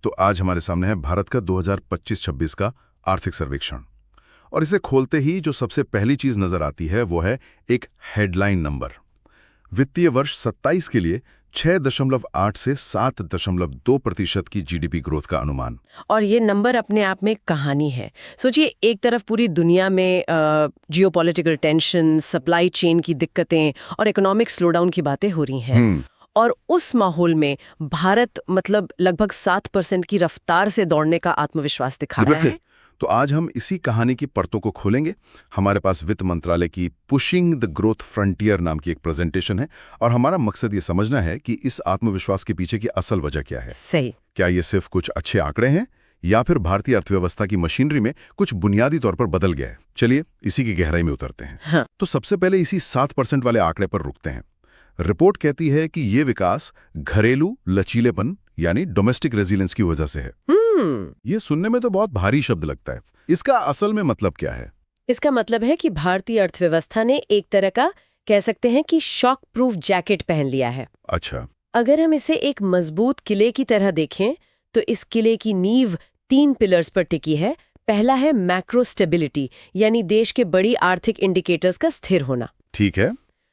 तो आज हमारे सामने है भारत का 2025-26 का आर्थिक सर्वेक्षण। और इसे खोलते ही जो सबसे पहली चीज नजर आती है वो है एक हेडलाइन नंबर। वित्तीय वर्ष 27 के लिए 6.8 से 7.2% की जीडीपी ग्रोथ का अनुमान। और ये नंबर अपने आप में कहानी है। सोचिए, एक तरफ पूरी दुनिया में जियोपॉलिटिकल टेंशन, सप्लाई चेन की दिक्कतें और इकोनॉमिक स्लोडाउन की बातें हो रही हैं। और उस माहौल में भारत मतलब लगभग 7% की रफ्तार से दौड़ने का आत्मविश्वास दिखा रहा है। तो आज हम इसी कहानी की परतों को खोलेंगे। हमारे पास वित्त मंत्रालय की पुशिंग द ग्रोथ फ्रंटियर नाम की एक प्रेजेंटेशन है और हमारा मकसद ये समझना है कि इस आत्मविश्वास के पीछे की असल वजह क्या है। सही। क्या ये सिर्फ कुछ अच्छे आंकड़े हैं या फिर भारतीय अर्थव्यवस्था की मशीनरी में कुछ बुनियादी तौर पर बदल गया है? चलिए इसी की गहराई में उतरते हैं। हाँ। तो सबसे पहले इसी 7% वाले आंकड़े पर रुकते हैं। रिपोर्ट कहती है कि ये विकास घरेलू लचीलेपन यानी डोमेस्टिक रेजिलियंस की वजह से है। ये सुनने में तो बहुत भारी शब्द लगता है। इसका असल में मतलब क्या है? इसका मतलब है कि भारतीय अर्थव्यवस्था ने एक तरह का कह सकते हैं कि शॉक प्रूफ जैकेट पहन लिया है। अच्छा। अगर हम इसे एक मजबूत किले की तरह देखें तो इस किले की नींव 3 पिलर्स पर टिकी है। पहला है मैक्रो स्टेबिलिटी, यानी देश के बड़ी आर्थिक इंडिकेटर्स का स्थिर होना। ठीक है।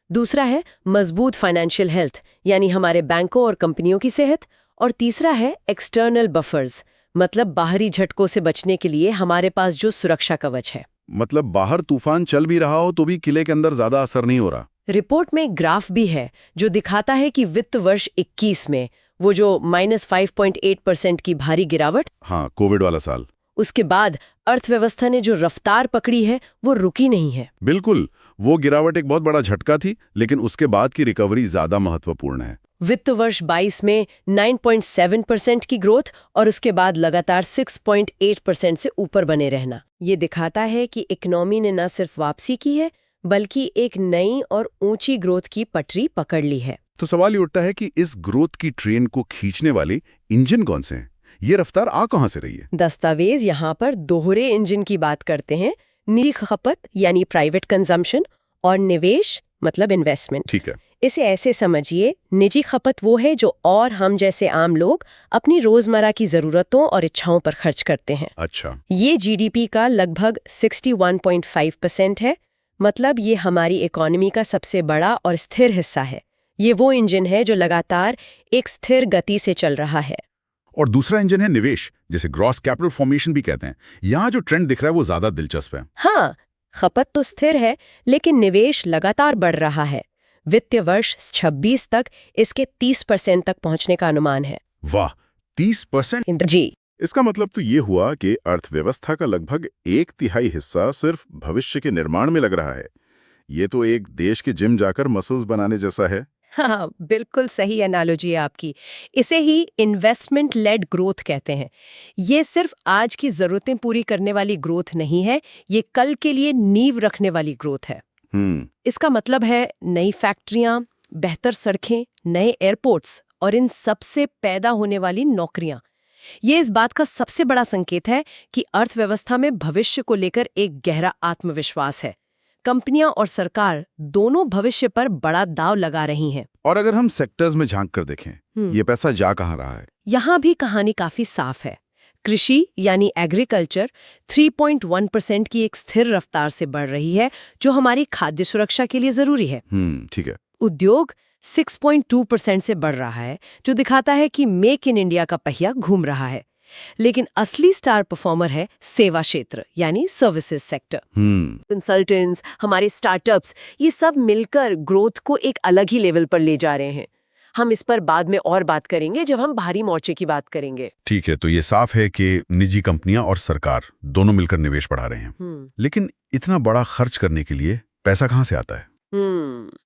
दूसरा है मजबूत फाइनेंशियल हेल्थ, यानी हमारे बैंकों और कंपनियों की सेहत। और तीसरा है एक्सटर्नल बफर्स, मतलब बाहरी झटकों से बचने के लिए हमारे पास जो सुरक्षा कवच है। मतलब बाहर तूफान चल भी रहा हो तो भी किले के अंदर ज्यादा असर नहीं हो रहा। रिपोर्ट में ग्राफ भी है जो दिखाता है कि वित्त वर्ष 21 में वो जो -5.8% की भारी गिरावट, हाँ, कोविड वाला साल, उसके बाद अर्थव्यवस्था ने जो रफ्तार पकड़ी है वो रुकी नहीं है। बिल्कुल। वो गिरावट एक बहुत बड़ा झटका थी, लेकिन उसके बाद की रिकवरी ज्यादा महत्वपूर्ण है। वित्त वर्ष 22 में 9.7% की ग्रोथ और उसके बाद लगातार 6.8% से ऊपर बने रहना, ये दिखाता है कि इकोनॉमी ने न सिर्फ वापसी की है बल्कि एक नई और ऊंची ग्रोथ की पटरी पकड़ ली है। तो सवाल ये उठता है कि इस ग्रोथ की ट्रेन को खींचने वाले इंजन कौन से हैं? ये रफ्तार आ कहां से रही है? दस्तावेज यहाँ पर दोहरे इंजन की बात करते हैं, निजी खपत यानी प्राइवेट कंजम्पशन और निवेश मतलब इन्वेस्टमेंट। ठीक है। इसे ऐसे समझिए, निजी खपत वो है जो और हम जैसे आम लोग अपनी रोजमर्रा की जरूरतों और इच्छाओं पर खर्च करते हैं। अच्छा। ये जीडीपी का लगभग 61.5% है, मतलब ये हमारी इकोनॉमी का सबसे बड़ा और स्थिर हिस्सा है। ये वो इंजन है जो लगातार एक स्थिर गति से चल रहा है। और दूसरा इंजन है निवेश, जिसे ग्रॉस कैपिटल फॉर्मेशन भी कहते हैं। यहाँ जो ट्रेंड दिख रहा है वो ज्यादा दिलचस्प है। हाँ, खपत तो स्थिर है लेकिन निवेश लगातार बढ़ रहा है। वित्तीय वर्ष 26 तक इसके 30% तक पहुंचने का अनुमान है। वाह, 30%? जी। इसका मतलब तो ये हुआ कि अर्थव्यवस्था का लगभग 1/3 हिस्सा सिर्फ भविष्य के निर्माण में लग रहा है। ये तो एक देश के जिम जाकर मसल्स बनाने जैसा है। हाँ, बिल्कुल सही एनालॉजी है आपकी। इसे ही इन्वेस्टमेंट लेड ग्रोथ कहते हैं। ये सिर्फ आज की जरूरतें पूरी करने वाली ग्रोथ नहीं है, ये कल के लिए नींव रखने वाली ग्रोथ है। इसका मतलब है नई फैक्ट्रियां, बेहतर सड़कें, एयरपोर्ट्स एयरपोर्ट्स और इन सबसे पैदा होने वाली नौकरियां। ये इस बात का सबसे बड़ा संकेत है कि अर्थव्यवस्था में भविष्य को लेकर एक गहरा आत्मविश्वास है। कंपनियां और सरकार दोनों भविष्य पर बड़ा दाव लगा रही हैं। और अगर हम सेक्टर्स में झांक कर देखें, ये पैसा जा कहां रहा है? यहाँ भी कहानी काफी साफ है। कृषि यानी एग्रीकल्चर 3.1% की एक स्थिर रफ्तार से बढ़ रही है, जो हमारी खाद्य सुरक्षा के लिए जरूरी है। ठीक है। उद्योग 6.2% से बढ़ रहा है, जो दिखाता है कि मेक इन इंडिया का पहिया घूम रहा है। लेकिन असली स्टार परफॉर्मर है सेवा क्षेत्र यानी सर्विसेज सेक्टर। कंसल्टेंट्स, हमारे स्टार्टअप्स, ये सब मिलकर ग्रोथ को एक अलग ही लेवल पर ले जा रहे हैं। हम इस पर बाद में और बात करेंगे जब हम बाहरी मोर्चे की बात करेंगे। ठीक है, तो ये साफ है कि निजी कंपनियां और सरकार दोनों मिलकर निवेश बढ़ा रहे हैं। लेकिन इतना बड़ा खर्च करने के लिए पैसा कहां से आता है?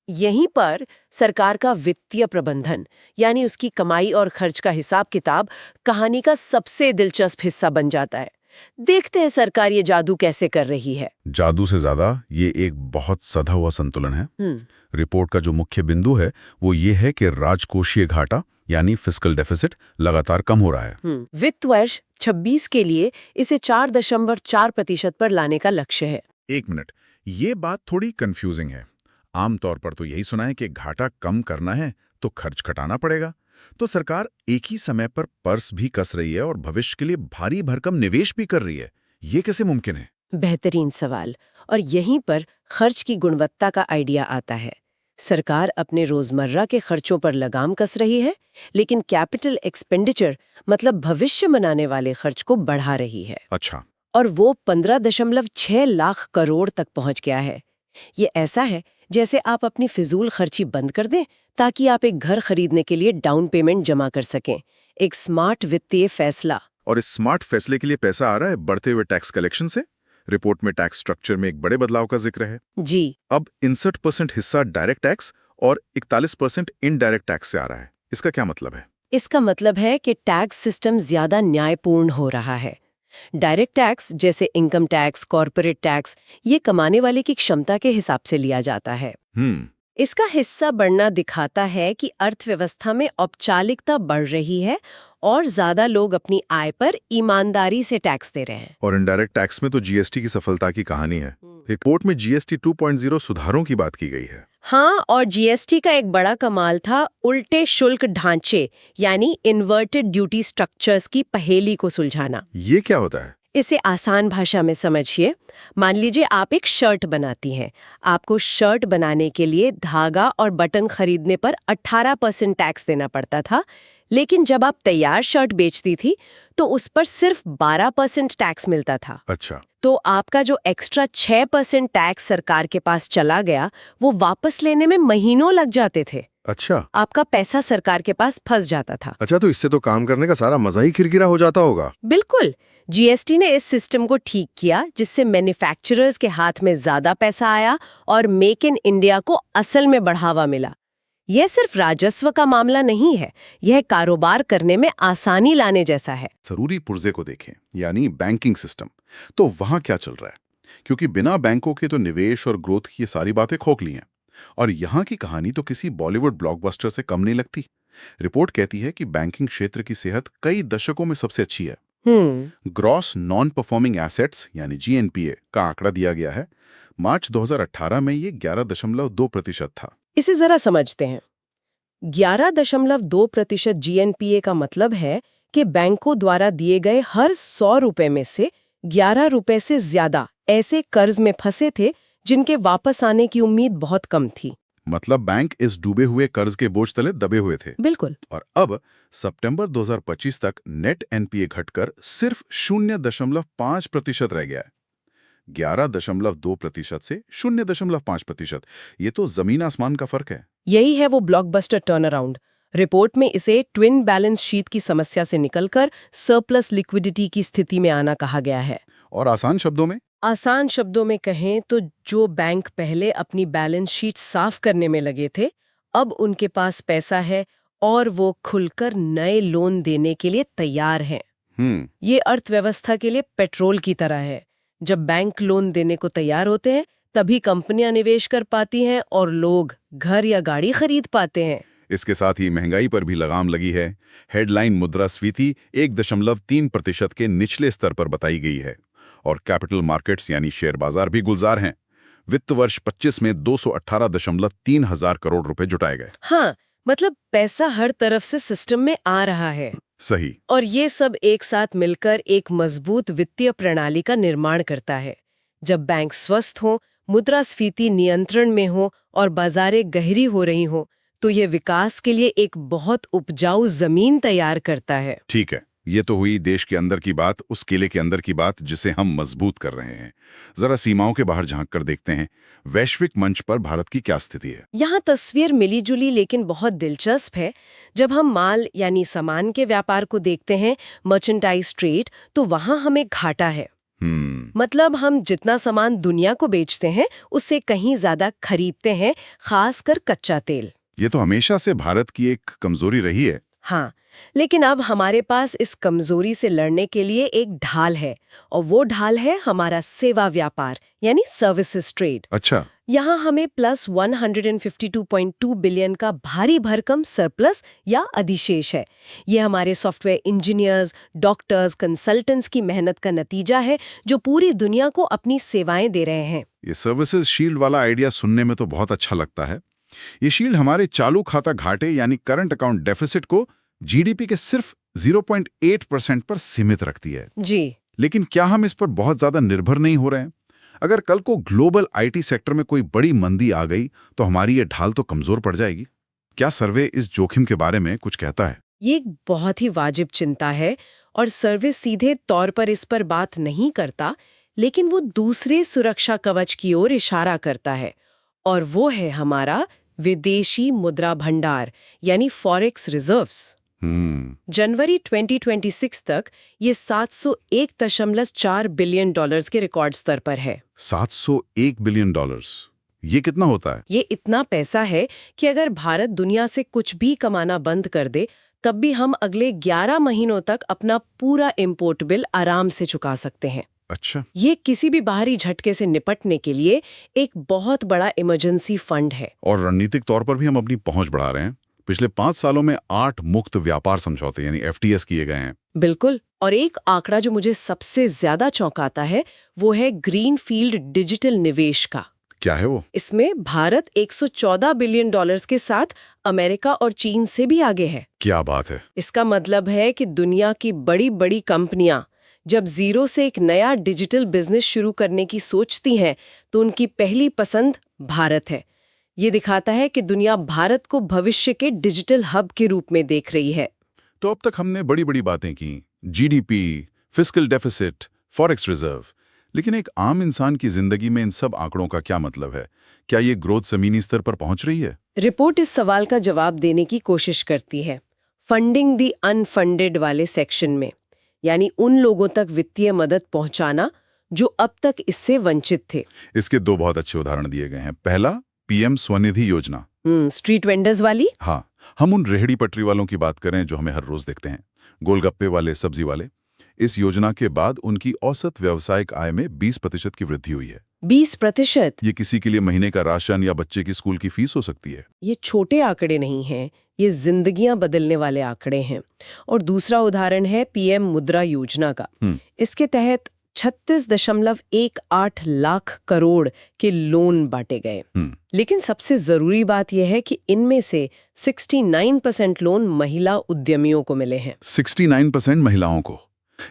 यहीं पर सरकार का वित्तीय प्रबंधन यानी उसकी कमाई और खर्च का हिसाब किताब कहानी का सबसे दिलचस्प हिस्सा बन जाता है। देखते हैं सरकार ये जादू कैसे कर रही है। जादू से ज्यादा ये एक बहुत सधा हुआ संतुलन है। रिपोर्ट का जो मुख्य बिंदु है वो ये है कि राजकोषीय घाटा यानी फिस्कल डेफिसिट लगातार कम हो रहा है। वित्त वर्ष 26 के लिए इसे 4.4% पर लाने का लक्ष्य है। एक मिनट, ये बात थोड़ी कंफ्यूजिंग है। आमतौर पर तो यही सुना है कि घाटा कम करना है तो खर्च घटाना पड़ेगा, तो सरकार एक ही समय पर पर्स भी कस रही है और भविष्य के लिए भारी भरकम निवेश भी कर रही है। ये कैसे मुमकिन है? बेहतरीन सवाल। और यहीं पर खर्च की गुणवत्ता का आइडिया आता है। सरकार अपने रोजमर्रा के खर्चों पर लगाम कस रही है, लेकिन कैपिटल एक्सपेंडिचर मतलब भविष्य बनाने वाले खर्च को बढ़ा रही है। अच्छा। और वो 15.6 लाख करोड़ तक पहुंच गया है। ये ऐसा है जैसे आप अपनी फिजूल खर्ची बंद कर दें ताकि आप एक घर खरीदने के लिए डाउन पेमेंट जमा कर सकें। एक स्मार्ट वित्तीय फैसला। और इस स्मार्ट फैसले के लिए पैसा आ रहा है बढ़ते हुए टैक्स कलेक्शन से। रिपोर्ट में टैक्स स्ट्रक्चर में एक बड़े बदलाव का जिक्र है। जी। अब 61% हिस्सा डायरेक्ट टैक्स और 41% इनडायरेक्ट टैक्स से आ रहा है। इसका क्या मतलब है? इसका मतलब है कि टैक्स सिस्टम ज्यादा न्यायपूर्ण हो रहा है। डायरेक्ट टैक्स जैसे इनकम टैक्स, कॉर्पोरेट टैक्स, ये कमाने वाले की क्षमता के हिसाब से लिया जाता है। इसका हिस्सा बढ़ना दिखाता है कि अर्थव्यवस्था में औपचारिकता बढ़ रही है और ज्यादा लोग अपनी आय पर ईमानदारी से टैक्स दे रहे हैं। और इनडायरेक्ट टैक्स में तो जीएसटी की सफलता की कहानी है। रिपोर्ट में जीएसटी 2.0 सुधारों की बात की गई है। हाँ, और जीएसटी का एक बड़ा कमाल था उल्टे शुल्क ढांचे यानी इन्वर्टेड ड्यूटी स्ट्रक्चर्स की पहेली को सुलझाना। ये क्या होता है? इसे आसान भाषा में समझिए। मान लीजिए आप एक शर्ट बनाती हैं। आपको शर्ट बनाने के लिए धागा और बटन खरीदने पर 18% टैक्स देना पड़ता था, लेकिन जब आप तैयार शर्ट बेचती थी तो उस पर सिर्फ 12% टैक्स मिलता था। अच्छा। तो आपका जो एक्स्ट्रा 6% टैक्स सरकार के पास चला गया, वो वापस लेने में महीनों लग जाते थे। अच्छा। आपका पैसा सरकार के पास फंस जाता था। अच्छा, तो इससे तो काम करने का सारा मजा ही किरकिरा हो जाता होगा। बिल्कुल। जीएसटी ने इस सिस्टम को ठीक किया, जिससे मैन्युफैक्चरर्स के हाथ में ज्यादा पैसा आया और मेक इन इंडिया को असल में बढ़ावा मिला। यह सिर्फ राजस्व का मामला नहीं है, यह कारोबार करने में आसानी लाने जैसा है। जरूरी पुर्जे को देखें, यानी बैंकिंग सिस्टम, तो वहां क्या चल रहा है? क्योंकि बिना बैंकों के तो निवेश और ग्रोथ की ये सारी बातें खोखली हैं। और यहाँ की कहानी तो किसी बॉलीवुड ब्लॉकबस्टर से कम नहीं लगती। रिपोर्ट कहती है कि बैंकिंग क्षेत्र की सेहत कई दशकों में सबसे अच्छी है। ग्रॉस नॉन परफॉर्मिंग एसेट्स यानी जीएनपीए का आंकड़ा दिया गया है। मार्च 2018 में ये 11.2% था। इसे जरा समझते हैं। 11.2% जीएनपीए का मतलब है कि बैंकों द्वारा दिए गए हर 100 रुपए में से 11 रुपए से ज्यादा ऐसे कर्ज में फंसे थे जिनके वापस आने की उम्मीद बहुत कम थी। मतलब बैंक इस डूबे हुए कर्ज के बोझ तले दबे हुए थे। बिल्कुल। और अब सितंबर 2025 तक नेट एनपीए घटकर सिर्फ 0.5% रह गया है। 11.2% से 0.5%, ये तो जमीन आसमान का फर्क है। यही है वो ब्लॉकबस्टर टर्नअराउंड। रिपोर्ट में इसे ट्विन बैलेंस शीट की समस्या से निकलकर सरप्लस लिक्विडिटी की स्थिति में आना कहा गया है। और आसान शब्दों में कहें तो जो बैंक पहले अपनी बैलेंस शीट साफ करने में लगे थे, अब उनके पास पैसा है और वो खुलकर नए लोन देने के लिए तैयार हैं। ये अर्थव्यवस्था के लिए पेट्रोल की तरह है। जब बैंक लोन देने को तैयार होते हैं, तभी कंपनियां निवेश कर पाती हैं और लोग घर या गाड़ी खरीद पाते हैं। इसके साथ ही महंगाई पर भी लगाम लगी है। हेडलाइन मुद्रास्फीति 1.3% के निचले स्तर पर बताई गई है और कैपिटल मार्केट्स यानी शेयर बाजार भी गुलजार हैं। वित्त वर्ष 25 में 218.3 हजार करोड़ रुपए जुटाए गए। हाँ, मतलब पैसा हर तरफ से सिस्टम में आ रहा है। सही। और ये सब एक साथ मिलकर एक मजबूत वित्तीय प्रणाली का निर्माण करता है। जब बैंक स्वस्थ हो, मुद्रास्फीति नियंत्रण में हो और बाजारें गहरी हो रही हो, तो ये विकास के लिए एक बहुत उपजाऊ जमीन तैयार करता है। ठीक है, ये तो हुई देश के अंदर की बात, उस किले के अंदर की बात जिसे हम मजबूत कर रहे हैं। जरा सीमाओं के बाहर झांक कर देखते हैं, वैश्विक मंच पर भारत की क्या स्थिति है। यहाँ तस्वीर मिली-जुली लेकिन बहुत दिलचस्प है। जब हम माल यानी सामान के व्यापार को देखते हैं, मर्चेंडाइज ट्रेड, तो वहाँ हमें घाटा है। मतलब हम जितना सामान दुनिया को बेचते हैं, उससे कहीं ज्यादा खरीदते हैं, खासकर कच्चा तेल। ये तो हमेशा से भारत की एक कमजोरी रही है। हाँ, लेकिन अब हमारे पास इस कमजोरी से लड़ने के लिए एक ढाल है, और वो ढाल है हमारा सेवा व्यापार यानी सर्विसेज ट्रेड। अच्छा। यहाँ हमें प्लस 152.2 बिलियन का भारी भरकम सरप्लस या अधिशेष है। ये हमारे सॉफ्टवेयर इंजीनियर्स, डॉक्टर्स, कंसल्टेंट्स की मेहनत का नतीजा है, जो पूरी दुनिया को अपनी सेवाएं दे रहे हैं। ये सर्विसेज शील्ड वाला आइडिया सुनने में तो बहुत अच्छा लगता है, ये शील्ड हमारे चालू खाता घाटे यानी करंट अकाउंट डेफिसिट को जीडीपी के सिर्फ 0.8% पर सीमित रखती है। जी। लेकिन क्या हम इस पर बहुत ज्यादा निर्भर नहीं हो रहे हैं? अगर कल को ग्लोबल आईटी सेक्टर में कोई बड़ी मंदी आ गई तो हमारी ये ढाल तो कमजोर पड़ जाएगी। क्या सर्वे इस जोखिम के बारे में कुछ कहता है? ये एक बहुत ही वाजिब चिंता है और सर्वे सीधे तौर पर इस पर बात नहीं करता, लेकिन वो दूसरे सुरक्षा कवच की ओर इशारा करता है, और वो है हमारा विदेशी मुद्रा भंडार यानी फॉरेक्स रिजर्व्स। जनवरी 2026 तक ये $701.4 बिलियन के रिकॉर्ड स्तर पर है। $701 बिलियन, ये कितना होता है? ये इतना पैसा है कि अगर भारत दुनिया से कुछ भी कमाना बंद कर दे, तब भी हम अगले 11 महीनों तक अपना पूरा इंपोर्ट बिल आराम से चुका सकते हैं। अच्छा। ये किसी भी बाहरी झटके से निपटने के लिए एक बहुत बड़ा इमरजेंसी फंड है। और रणनीतिक तौर पर भी हम अपनी पहुंच बढ़ा रहे हैं। पिछले 5 सालों में 8 मुक्त व्यापार समझौते यानी FTAs किए गए हैं। बिल्कुल। और एक आंकड़ा जो मुझे सबसे ज्यादा चौंकाता है वो है ग्रीन फील्ड डिजिटल निवेश का। क्या है वो? इसमें भारत $114 बिलियन के साथ अमेरिका और चीन से भी आगे है। क्या बात है! इसका मतलब है कि दुनिया की बड़ी बड़ी कंपनियां जब जीरो से एक नया डिजिटल बिजनेस शुरू करने की सोचती हैं तो उनकी पहली पसंद भारत है। ये दिखाता है कि दुनिया भारत को भविष्य के डिजिटल हब के रूप में देख रही है। तो अब तक हमने बड़ी बड़ी बातें की, GDP, fiscal deficit, forex reserve, लेकिन एक आम इंसान की जिंदगी में इन सब आंकड़ों का क्या मतलब है? क्या ये ग्रोथ जमीनी स्तर पर पहुंच रही है? रिपोर्ट इस सवाल का जवाब देने की कोशिश करती है फंडिंग दी अनफंडेड वाले सेक्शन में, यानी उन लोगों तक वित्तीय मदद पहुंचाना जो अब तक इससे वंचित थे। इसके 2 बहुत अच्छे उदाहरण दिए गए हैं। पहला, PM स्वनिधि योजना। स्ट्रीट वेंडर्स वाली? हाँ, हम उन रेहड़ी पटरी वालों की बात करें जो हमें हर रोज देखते हैं, गोलगप्पे वाले, सब्जी वाले। इस योजना के बाद उनकी औसत व्यावसायिक आय में 20% की वृद्धि हुई है। 20%? ये किसी के लिए महीने का राशन या बच्चे की स्कूल की फीस हो सकती है। ये छोटे आंकड़े नहीं हैं, ये जिंदगियां बदलने वाले आंकड़े हैं। और दूसरा उदाहरण है PM मुद्रा योजना का। इसके तहत 36.18 लाख करोड़ के लोन बांटे गए। लेकिन सबसे जरूरी बात यह है कि इनमें से 69% लोन महिला उद्यमियों को मिले हैं। 69% महिलाओं को?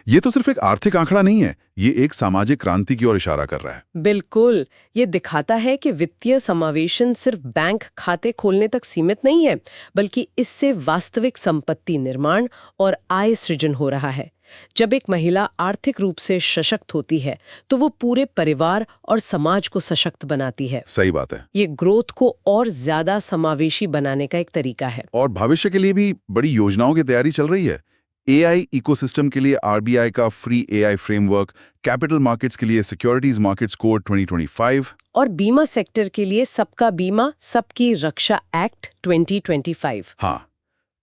ये तो सिर्फ एक आर्थिक आंकड़ा नहीं है, ये एक सामाजिक क्रांति की ओर इशारा कर रहा है। बिल्कुल। ये दिखाता है कि वित्तीय समावेशन सिर्फ बैंक खाते खोलने तक सीमित नहीं है, बल्कि इससे वास्तविक संपत्ति निर्माण और आय सृजन हो रहा है। जब एक महिला आर्थिक रूप से सशक्त होती है तो वो पूरे परिवार और समाज को सशक्त बनाती है। सही बात है। ये ग्रोथ को और ज्यादा समावेशी बनाने का एक तरीका है। और भविष्य के लिए भी बड़ी योजनाओं की तैयारी चल रही है। AI इकोसिस्टम के लिए RBI का free AI framework, capital markets के लिए सिक्योरिटीज मार्केट्स कोड 2025 और बीमा सेक्टर के लिए सबका बीमा सबकी रक्षा एक्ट 2025। हाँ,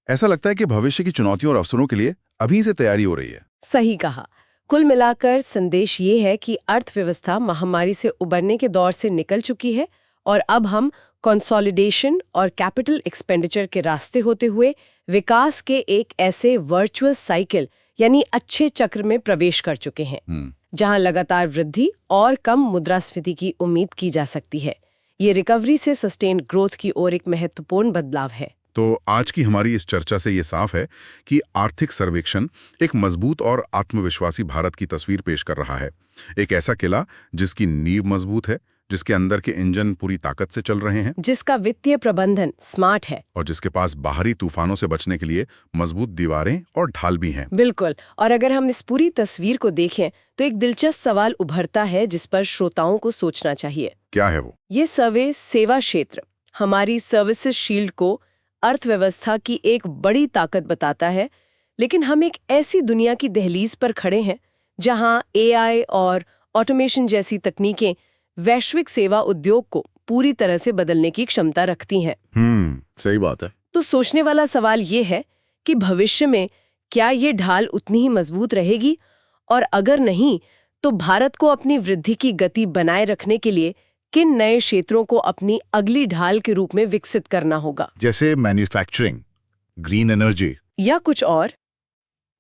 ऐसा लगता है कि भविष्य की चुनौतियों और अवसरों के लिए अभी से तैयारी हो रही है। सही कहा। कुल मिलाकर संदेश ये है कि अर्थव्यवस्था महामारी से उबरने के दौर से निकल चुकी है और अब हम कंसोलिडेशन और कैपिटल एक्सपेंडिचर के रास्ते होते हुए विकास के एक ऐसे वर्चुअस साइकिल यानी अच्छे चक्र में प्रवेश कर चुके हैं, जहां लगातार वृद्धि और कम मुद्रास्फीति की उम्मीद की जा सकती है। ये रिकवरी से सस्टेन्ड ग्रोथ की ओर एक महत्वपूर्ण बदलाव है। तो आज की हमारी इस चर्चा से ये साफ है कि आर्थिक सर्वेक्षण एक मजबूत और आत्मविश्वासी भारत की तस्वीर पेश कर रहा है। एक ऐसा किला जिसकी नींव मजबूत है, जिसके अंदर के इंजन पूरी ताकत से चल रहे हैं, जिसका वित्तीय प्रबंधन स्मार्ट है और जिसके पास बाहरी तूफानों से बचने के लिए मजबूत दीवारें और ढाल भी हैं। बिल्कुल। और अगर हम इस पूरी तस्वीर को देखें तो एक दिलचस्प सवाल उभरता है जिस पर श्रोताओं को सोचना चाहिए। क्या है वो? ये सर्वे सेवा क्षेत्र, हमारी सर्विसेज शील्ड को अर्थव्यवस्था की एक बड़ी ताकत बताता है, लेकिन हम एक ऐसी दुनिया की दहलीज पर खड़े हैं जहां AI और ऑटोमेशन जैसी तकनीकें वैश्विक सेवा उद्योग को पूरी तरह से बदलने की क्षमता रखती हैं। सही बात है। तो सोचने वाला सवाल ये है कि भविष्य में क्या ये ढाल उतनी ही मजबूत रहेगी, और अगर नहीं तो भारत को अपनी वृद्धि की गति बनाए रखने के लिए किन नए क्षेत्रों को अपनी अगली ढाल के रूप में विकसित करना होगा? जैसे मैन्युफैक्चरिंग, ग्रीन एनर्जी या कुछ और?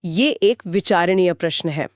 ये एक विचारणीय प्रश्न है।